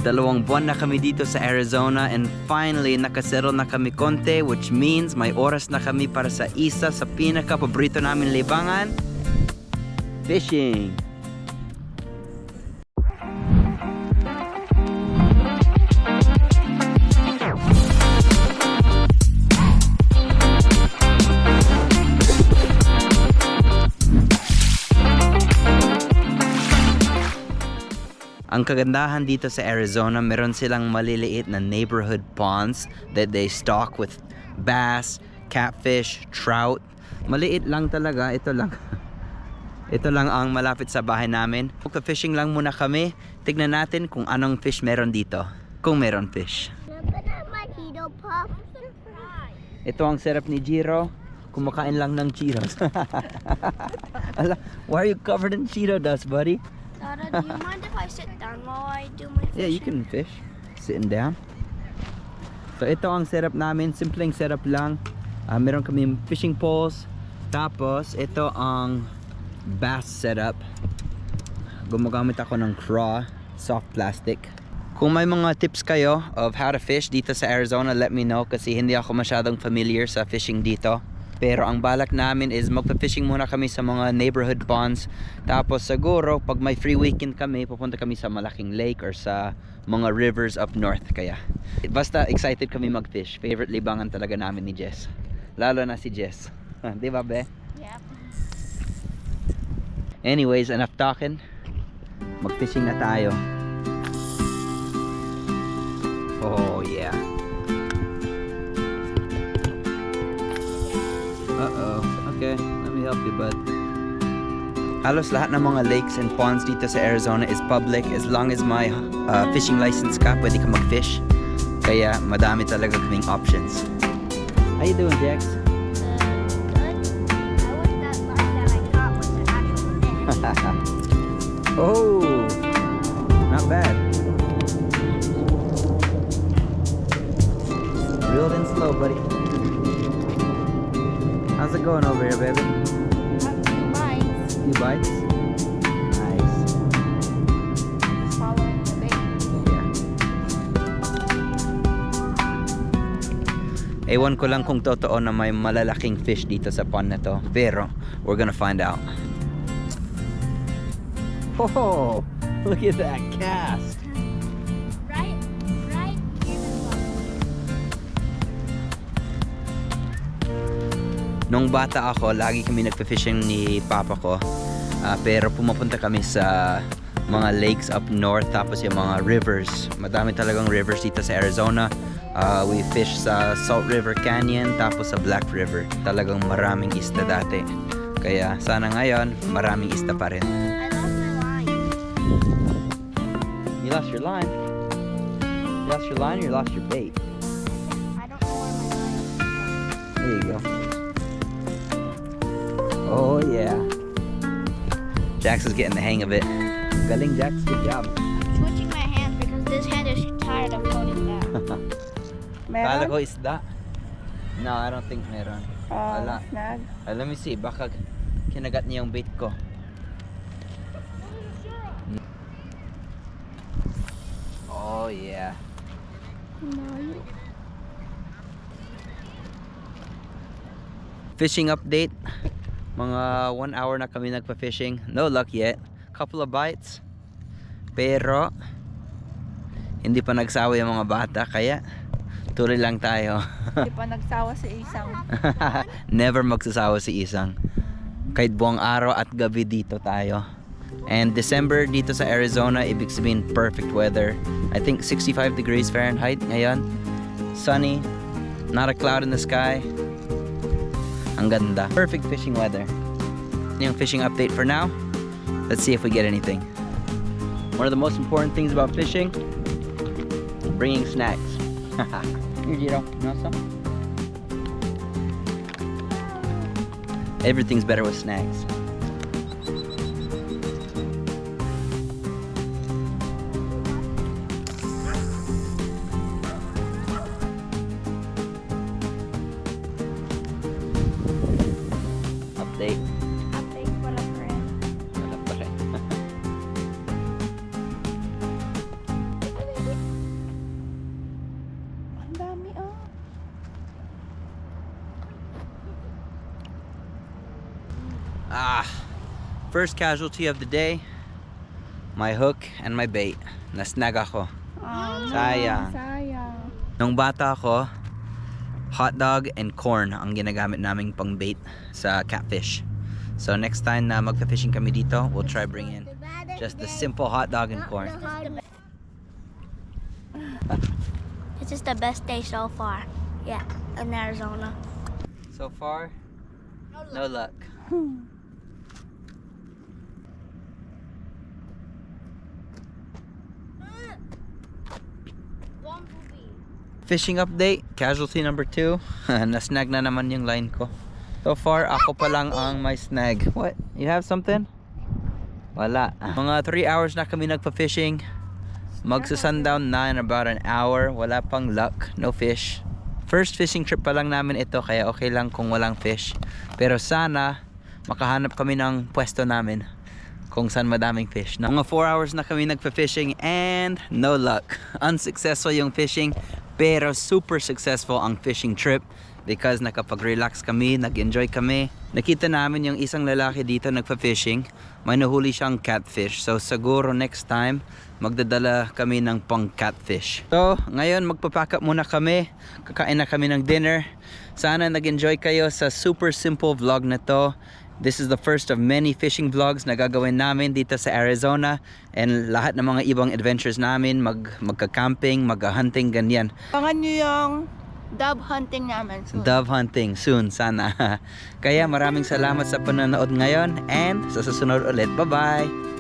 2 buwan na kami dito sa Arizona and finally nakasettle na kami konti, which means may oras na kami para sa isa sa pinaka-paborito namin libangan, fishing. Ang kagandahan dito sa Arizona, meron silang maliliit na neighborhood ponds that they stock with bass, catfish, trout. Maliit lang talaga, ito lang. Ito lang ang malapit sa bahay namin. Fishing lang muna kami. Tignan natin kung anong fish meron dito. Kung meron fish. Ito ang sarap ni Jiro. Kumakain lang ng Cheetos. Why are you covered in Cheeto dust, buddy? Dada, do you mind if I sit down while I do my fishing? Yeah, you can fish. Sitting down. So ito ang setup namin. Simpleng setup lang. Meron kami fishing poles. Tapos ito ang bass setup. Gumagamit ako ng craw, soft plastic. Kung may mga tips kayo of how to fish dito sa Arizona, let me know kasi hindi ako masyadong familiar sa fishing dito. Pero ang balak namin is magpa-fishing muna kami sa mga neighborhood ponds. Tapos siguro pag may free weekend kami, pupunta kami sa malaking lake or sa mga rivers up north. Kaya basta excited kami mag-fish. Favorite libangan talaga namin ni Jess. Lalo na si Jess. Di ba, be? Yep. Anyways, enough talking. Mag-fishing na tayo. Oh yeah. Uh-oh. Okay, let me help you, bud. Halos lahat ng mga lakes and ponds dito sa Arizona is public. As long as may fishing license ka, pwede ka mag-fish. Kaya madami talaga kaming options. How you doing, Jax? Good. I wish that line that I caught was an actual fish. Oh, not bad. Reeled in slow, buddy. How's it going over here, baby? Bites. Few bites? Nice. Just following the bait. Yeah. Ewan ko lang kung totoo na may malalaking fish dito sa pond na to. Pero, we're gonna find out. Oh, look at that cast. Right here is one. Nung bata ako, lagi kami nagpa-fishing ni papa ko. Pero pumapunta kami sa mga lakes up north, tapos yung mga rivers. Madami talagang rivers dito sa Arizona. We fish sa Salt River Canyon, tapos sa Black River. Talagang maraming isda dati. Kaya sana ngayon, maraming isda pa rin. I lost my line. You lost your line? You lost your line or you lost your bait? I don't know where my line is. There you go. Oh yeah. Jax is getting the hang of it. Galing, Jax. Good job. I'm switching my hands because this hand is tired of holding down. Kala ko isda. No, I don't think meron. Wala. Snag. Let me see. Baka kinagat niya yung bait ko. Oh yeah. Fishing update. Mga 1 hour na kami nagpa-fishing. No luck yet. Couple of bites. Pero hindi pa nagsawa yung mga bata, kaya tuloy lang tayo. Hindi pa nagsawa si Isang. Never magsasawa si Isang. Kahit buong araw at gabi dito tayo. And December dito sa Arizona, ibig sabihin perfect weather. I think 65 degrees Fahrenheit ngayon. Sunny, not a cloud in the sky. Ang ganda. Perfect fishing weather. Yung fishing update for now. Let's see if we get anything. One of the most important things about fishing, bringing snacks. Here, Jiro. You want some? Everything's better with snacks. Update. Update, wala pa rin. Wala pa rin. First casualty of the day. My hook and my bait. Nasnag ako. Sayang. Sayang. Nung bata ako, hot dog and corn ang ginagamit naming pang bait sa catfish. So next time na magpa-fishing kami dito, we'll try bring in just the simple hot dog and corn. This is the best day so far. Yeah, in Arizona. So far, no luck. Fishing update, casualty number 2. Nasnag na naman yung line ko. So far, ako pa lang ang may snag. What? You have something? Wala. Mga 3 hours na kami nagpa-fishing. Magsa-sundown na in about an hour. Wala pang luck. No fish. First fishing trip pa lang namin ito, kaya okay lang kung walang fish. Pero sana, makahanap kami ng pwesto namin kung saan madaming fish. Mga 4 hours na kami nagpa-fishing and no luck. Unsuccessful yung fishing, pero super successful ang fishing trip because nakapag-relax kami, nag-enjoy kami. Nakita namin yung isang lalaki dito nagpa-fishing. May nahuli siyang catfish. So siguro next time, magdadala kami ng pang catfish. So ngayon magpapack up muna kami. Kakain na kami ng dinner. Sana nag-enjoy kayo sa super simple vlog na to. This is the first of many fishing vlogs na gagawin namin dito sa Arizona, and lahat ng mga ibang adventures namin, magka-camping, mag-hunting, ganyan. Abangan nyo yung dove hunting namin soon. Dove hunting soon, sana. Kaya maraming salamat sa panonood ngayon, and sa susunod ulit. Bye-bye!